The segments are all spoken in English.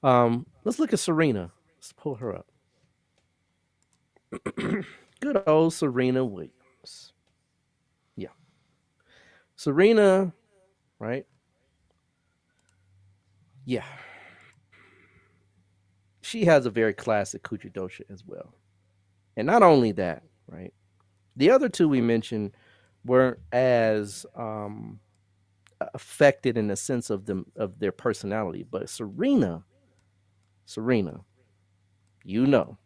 Let's look at Serena. Let's pull her up. Good old Serena Williams. Yeah. Serena, right? Yeah. She has a very classic Kuja dosha as well. And not only that, right? The other two we mentioned weren't as affected in the sense of them of their personality, but Serena, you know,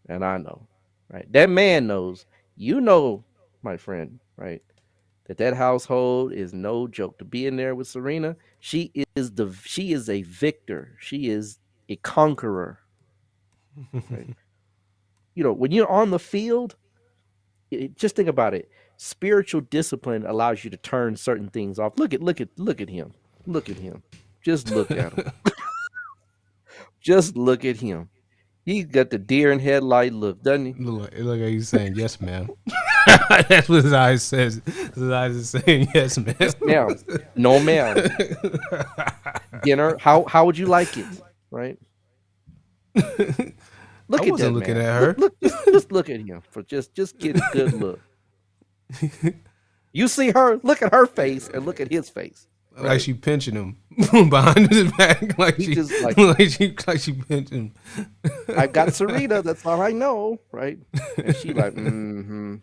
and I know, right? That man knows, you know, my friend, right? That household is no joke. To be in there with Serena, she is a victor. She is a conqueror, right? You know, when you're on the field, just think about it. Spiritual discipline allows you to turn certain things off. Look at him. Look at him. Just look at him. Just look at him. He got the deer in headlight look, doesn't he? Look like he's saying yes, ma'am. That's what his eyes says. His eyes is saying yes, ma'am. Yes, ma'am. No, ma'am. Dinner. How would you like it? Right? I Look at wasn't that looking man. at Look, her. look, just look at him for just get a good look. You see her, look at her face and look at his face. Like Right? she pinching him behind his back, He just like like she pinching him. I got Serena, that's all I know, right? And she like, mm-hmm.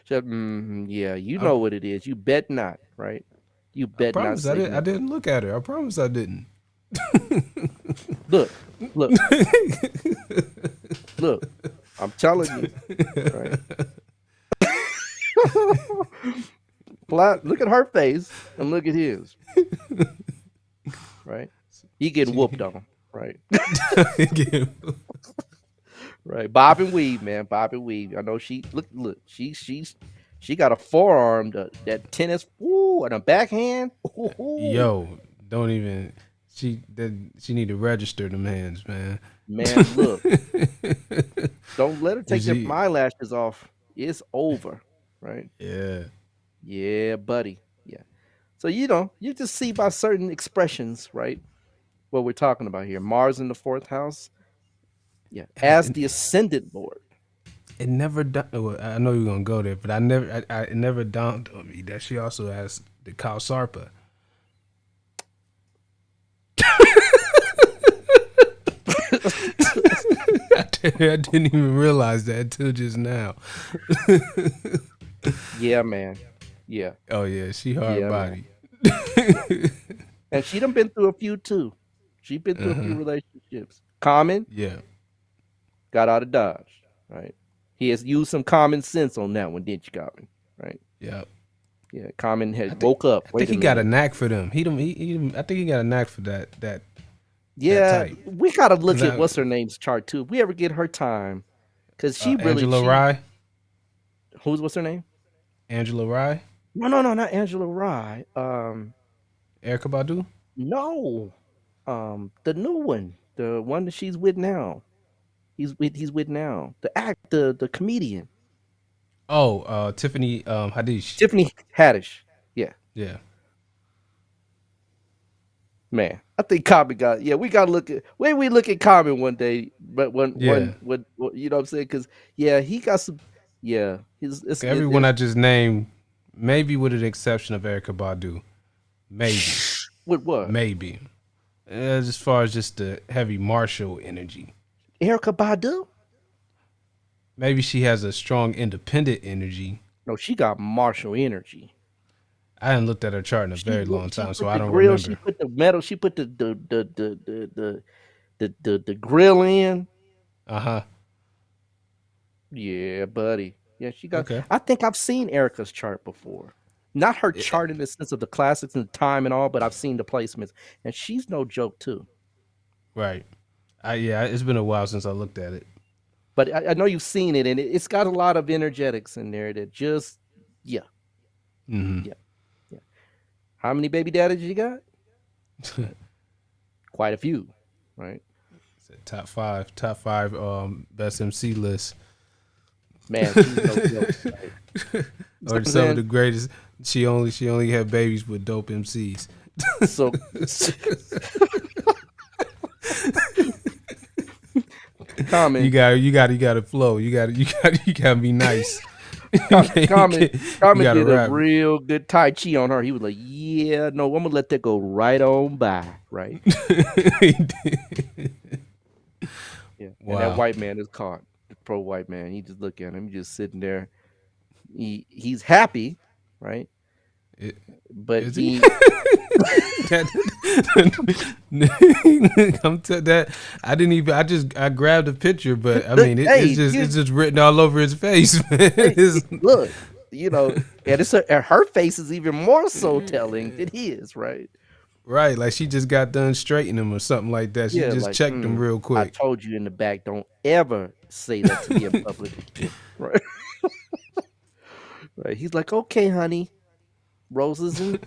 She said, mm-hmm, yeah, you I, know what it is. You bet not, right? You I bet not promise I say didn't. I no. didn't look at her. I promise I didn't. Look, look, look. I'm telling you, right? Look at her face and look at his, right? He getting She, whooped on, right? Right. Bob and weave, man. Bob and weave. I know she look, she got a forearm that tennis ooh and a backhand. Ooh, Yo, don't even. She need to register them hands, man. man, look. Don't let her take Is them she? eyelashes off. It's over. Right? Yeah. Yeah, buddy. Yeah. So you just see by certain expressions, right? What we're talking about here. Mars in the fourth house. Yeah. As And the ascendant lord. it never. Well, I know you're gonna go there, but I never. It never dawned on me that she also has the Kalsarpa. I didn't even realize that until just now. Yeah, man. Yeah. Oh yeah, she hard Yeah, man. body. And she done been through a few too. She been through a few relationships. Common Yeah. got out of Dodge, right? He has used some common sense on that one, didn't you, Common? Right? Yeah. Yeah, Common I had think woke up. I think Wait a he got a minute. knack for them. I think he got a knack for that Yeah, type. we gotta look at Now, what's her name's chart too. If we ever get her time, because Angela she Rye. what's her name? Angela Rye. No, not Angela Rye. Erica Badu. No, the new one, the one that she's with now. He's with now. The comedian Oh, Tiffany Haddish. Tiffany Haddish. Yeah, Yeah. man. I think Common got. Yeah, we gotta look at when we look at Common one day. But Yeah. you know what I'm saying? Because yeah, he got some. Yeah, Everyone I just named, maybe with an exception of Erica Badu. Maybe. with what? Maybe. As far as just the heavy martial energy. Erica Badu? Maybe she has a strong independent energy. No, she got martial energy. I hadn't looked at her chart in a She very long she time, so put I the don't grill. She remember. put the metal. She put the grill in. Uh-huh. Yeah, buddy. Yeah, she got. Okay. I think I've seen Erica's chart before. Not her chart in the sense of the classics and the time and all, but I've seen the placements, and she's no joke too. Right. Yeah, it's been a while since I looked at it. But I know you've seen it, and it's got a lot of energetics in there that just, yeah, Mm-hmm. yeah, yeah. How many baby daddies you got? Quite a few, right? Top five best MC list. Man, she's no joke. Right? Or Since some of the then, greatest. She only had babies with dope MCs. So, You Common, got you got to flow. You got to be nice. Common, You Common got to did a rap. real good Tai Chi on her. He was like, "Yeah, no, I'm gonna let that go right on by, right?" Yeah, and that Wow. white man is caught. The pro white man. He just look at him. He's just sitting there. He's happy, right? It, But is he? he, I'm to that. I didn't even. I grabbed a picture, but I look, mean, hey, it's just written all over his face, man. hey, look, and and her face is even more so telling than his, right? Right, like she just got done straightening him or something like that. She Yeah, just like, checked him real I quick. told you in the back, don't ever say that to me in public again, right? Right. He's like, okay, honey, roses and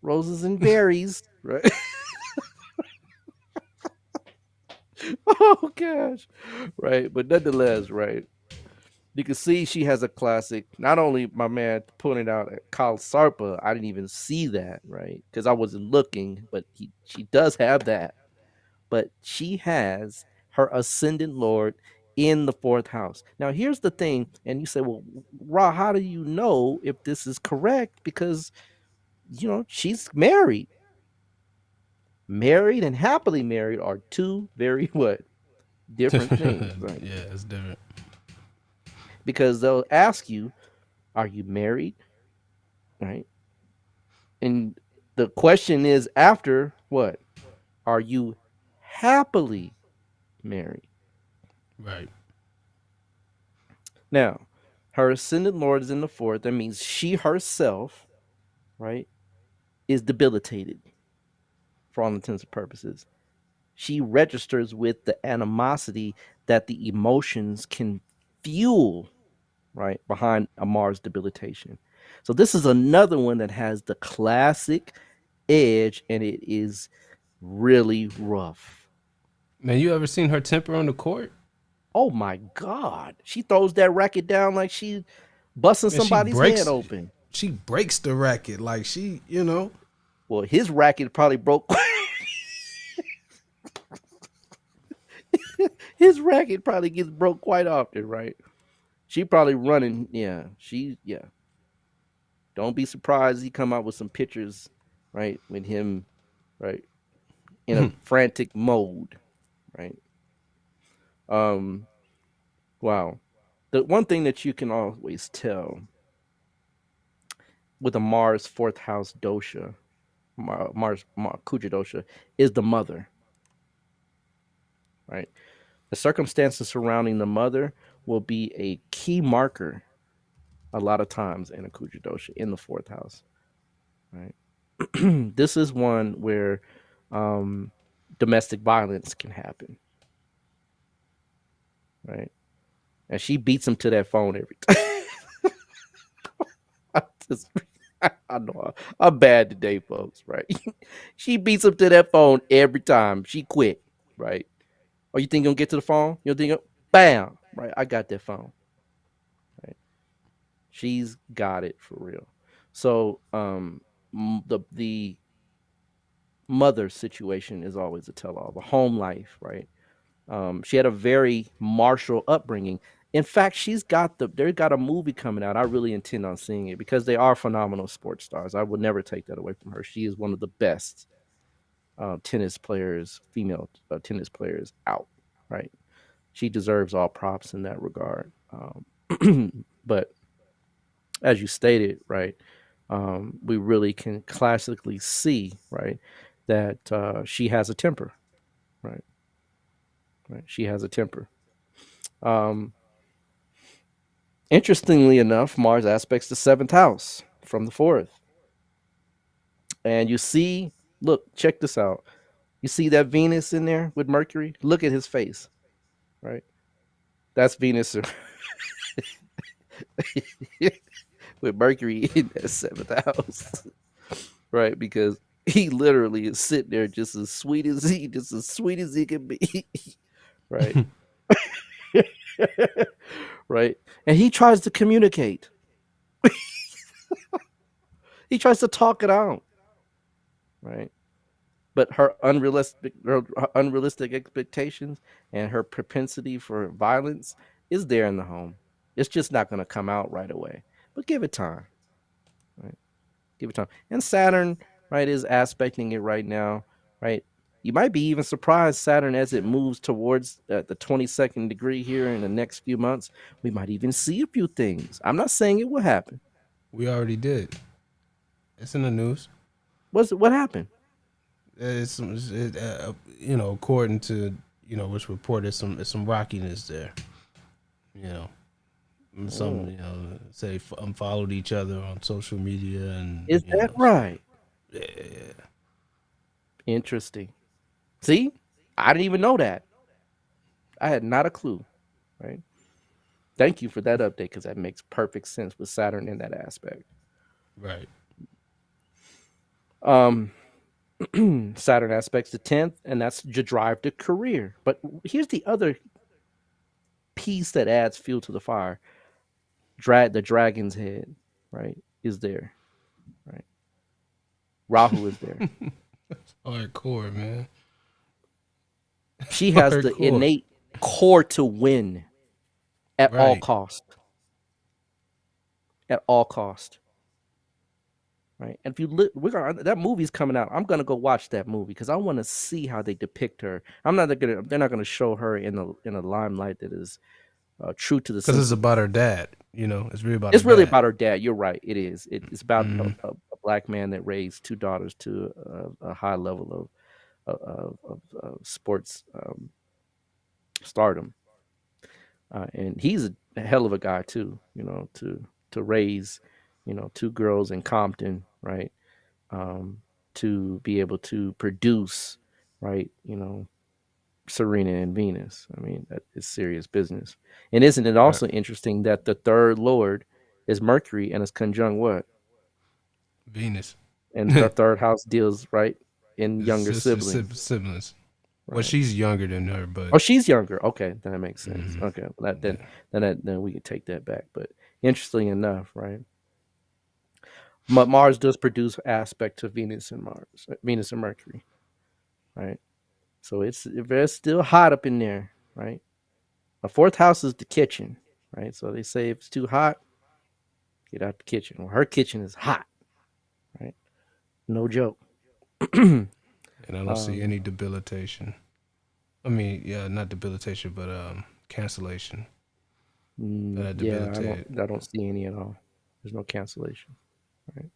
roses and berries, right? Oh gosh, right. But nonetheless, right. You can see she has a classic. Not only my man pointed out at Kyle Sarpa, I didn't even see that, right? Because I wasn't looking, but she does have that. But she has her ascendant Lord in the fourth house. Now, here's the thing, and you say, well, Ra, how do you know if this is correct? Because she's married. Married and happily married are two very what different things, right? Yeah, it's different. Because they'll ask you, are you married? Right? And the question is after what? Are you happily married? Right. Now, her ascendant Lord is in the fourth. That means she herself, right, is debilitated for all intents and purposes. She registers with the animosity that the emotions can fuel, right, behind a Mars debilitation. So this is another one that has the classic edge, and it is really rough. Man, you ever seen her temper on the court? Oh my God. She throws that racket down like she busting Man, somebody's head open. she breaks the racket like she. Well, his racket probably broke. His racket probably gets broke quite often, right? She probably running. Yeah, yeah. Don't be surprised he come out with some pictures, right, with him, right, in a frantic mode, right? Um, wow. The one thing that you can always tell with a Mars fourth house dosha, Kuja dosha, is the mother, right? The circumstances surrounding the mother will be a key marker a lot of times in a Kuja dosha in the fourth house, right? This is one where um, domestic violence can happen, right? And she beats him to that phone every time. I, just, I know I'm bad today, folks, right? She beats him to that phone every time. She quit, right? Oh, you think you'll get to the phone? You'll think, bam, right? I got that phone, right? She's got it for real. So the mother situation is always a tell all. The home life, right? She had a very martial upbringing. In fact, they got a movie coming out. I really intend on seeing it because they are phenomenal sports stars. I would never take that away from her. She is one of the best tennis players, female tennis players out. Right? She deserves all props in that regard. But as you stated, right, we really can classically see, right, that she has a temper, right, right. She has a temper. Um, Interestingly enough, Mars aspects the seventh house from the fourth. And you see, look, check this out. You see that Venus in there with Mercury? Look at his face, right? That's Venus with Mercury in that seventh house, right? Because he literally is sitting there just as sweet as he can be, right? Right? And he tries to communicate. He tries to talk it out. right? But her unrealistic expectations and her propensity for violence is there in the home. It's just not going to come out right away. But give it time, right? Give it time. And Saturn, right, is aspecting it right now, right? You might be even surprised, Saturn, as it moves towards the 22nd degree here in the next few months. We might even see a few things. I'm not saying it will happen. We already did. It's in the news. What happened? According to which report, there's some rockiness there. You know, some Oh, say unfollowed each other on social media, and is that right? yeah, Interesting. See, I didn't even know that. I had not a clue. Right. Thank you for that update because that makes perfect sense with Saturn in that aspect. right. Um, Saturn aspects the 10th, and that's your drive to career. But here's the other piece that adds fuel to the fire. The dragon's head, right, is there, right? Rahu is there. Hardcore, man. She has the Hardcore. innate core to win at all Right. cost. At all cost. Right. And if you look, we're gonna that movie's coming out. I'm gonna go watch that movie because I want to see how they depict her. I'm not gonna. They're not gonna show her in a limelight that is true to the Because it's sense of. about her dad. It's really about her It's really dad. about her dad. You're right. It is. It's about Mm-hmm. a black man that raised two daughters to a high level of sports stardom, and he's a hell of a guy too. To raise, two girls in Compton, right? um, to be able to produce, right? Serena and Venus. I mean, that is serious business. And isn't it Right. also interesting that the third lord is Mercury and is conjunct what? Venus. And the third house deals right in His younger sister, siblings, siblings. Well, right? she's younger than her, but Oh, she's younger. Okay, then that makes sense. mm-hmm. Okay, well, Yeah. then we can take that back. But interesting enough, right? Mars does produce aspect to Venus and Mercury, right? So it's still hot up in there, right? A fourth house is the kitchen, right? So they say if it's too hot, get out the kitchen. Well, her kitchen is hot, right? No joke. And I don't see um, any debilitation. I mean, yeah, not debilitation, but cancellation. That yeah, debilitated. I don't see any at all. There's no cancellation, right?